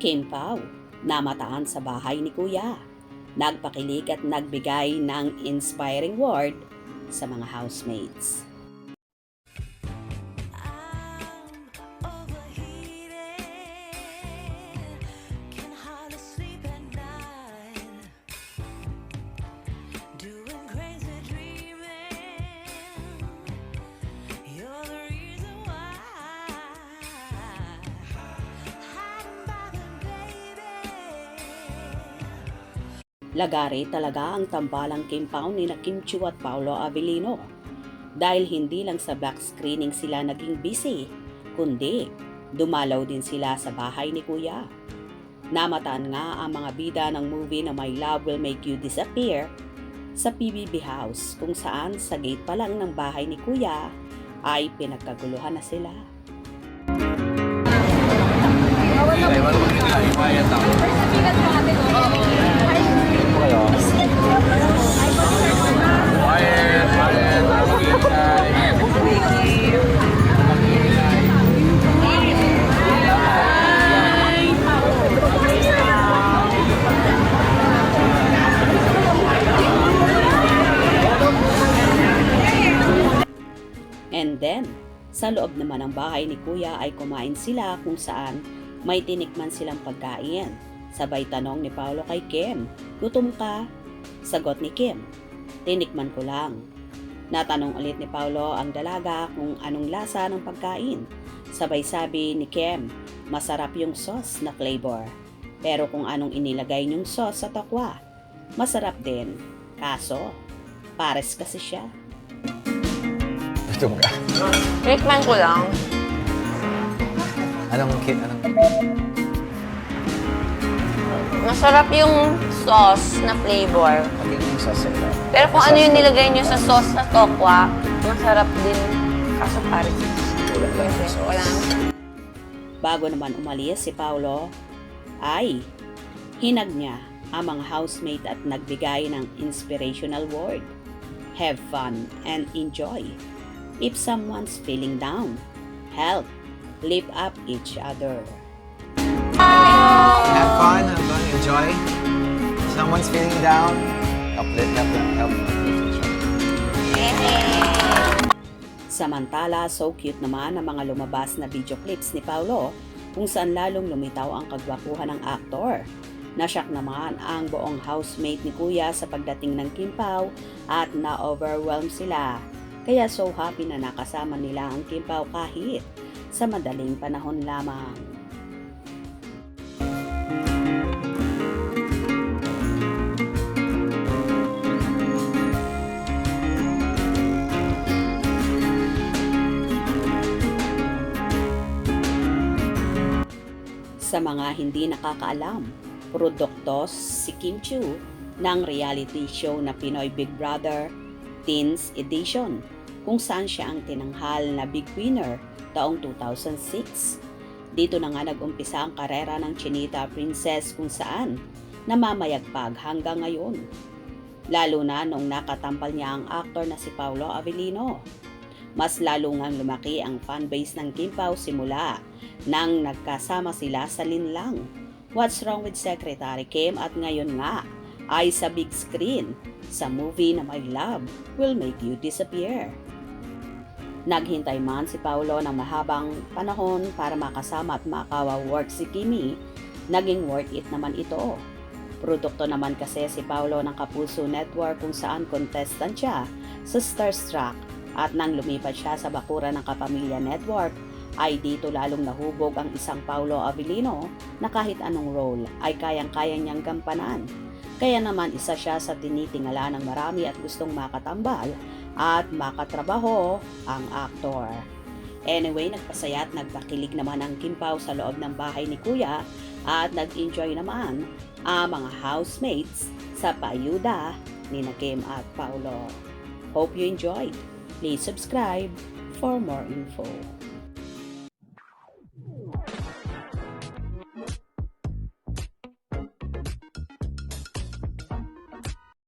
Kim Pao, namataan sa bahay ni Kuya. Nagpakilig at nagbigay ng inspiring word sa mga housemates. Lagari talaga ang tambalang Kim Pao ni na Kim Chiu at Paolo Avellino. Dahil hindi lang sa back screening sila naging busy, kundi dumalaw din sila sa bahay ni Kuya. Namataan nga ang mga bida ng movie na My Love Will Make You Disappear sa PBB House, kung saan sa gate pa lang ng bahay ni Kuya ay pinagkaguluhan na sila. And then, sa loob naman ng bahay ni Kuya ay kumain sila, kung saan may tinikman silang pagkain. Sabay tanong ni Paolo kay Kim, "Gutom ka?" Sagot ni Kim, "Tinikman ko lang." Natanong ulit ni Paolo ang dalaga kung anong lasa ng pagkain. Sabay sabi ni Kim, "Masarap yung sauce na flavor. Pero kung anong inilagay niyong sauce sa tokwa, masarap din. Kaso, pares kasi siya." Gutom ka? Tikman ko lang. Anong Masarap yung sauce na flavor. magiging sauce ito? Pero kung ano yung nilagay nyo sa sauce na tokwa, masarap din. Kaso pares. Wala. Bago naman umalis si Paolo, ay hinag niya ang mga housemate at nagbigay ng inspirational word. Have fun and enjoy. If someone's feeling down, help lift up each other. Have fun, enjoy. Someone's feeling down, help. Samantala, so cute naman ang mga lumabas na video clips ni Paolo, kung saan lalong lumitaw ang kagwapuhan ng aktor. Nashock naman ang buong housemate ni Kuya sa pagdating ng Kim Pao at na-overwhelm sila. Kaya so happy na nakasama nila ang Kim Pao kahit sa madaling panahon lamang. Sa mga hindi nakakaalam, produkto si Kim Chiu ng reality show na Pinoy Big Brother Teens Edition, kung saan siya ang tinanghal na big winner taong 2006. Dito na nga nag-umpisa ang karera ng Chinita Princess, kung saan namamayagpag hanggang ngayon. Lalo na nung nakatampal niya ang aktor na si Paolo Avellino. Mas lalo ngang lumaki ang fanbase ng Kim Pao simula nang nagkasama sila sa Linlang, What's Wrong with Secretary Kim, at ngayon nga ay sa big screen sa movie na My Love Will Make You Disappear. Naghintay man si Paolo ng mahabang panahon para makasama at makawa-work si Kimi, naging worth it naman ito. Produkto naman kasi si Paolo ng Kapuso Network, kung saan contestant siya sa Starstruck, at nang lumipat siya sa bakuran ng Kapamilya Network, ay dito lalong nahubog ang isang Paolo Avellino na kahit anong role ay kayang-kaya niyang gampanan. Kaya naman isa siya sa tinitingala ng marami at gustong makatambal at makatrabaho ang aktor. Anyway, nagpasaya at nagpakilig naman ang Kim Pao sa loob ng bahay ni Kuya at nag-enjoy naman ang mga housemates sa paayuda ni na Kim at Paolo. Hope you enjoyed. Please subscribe for more info.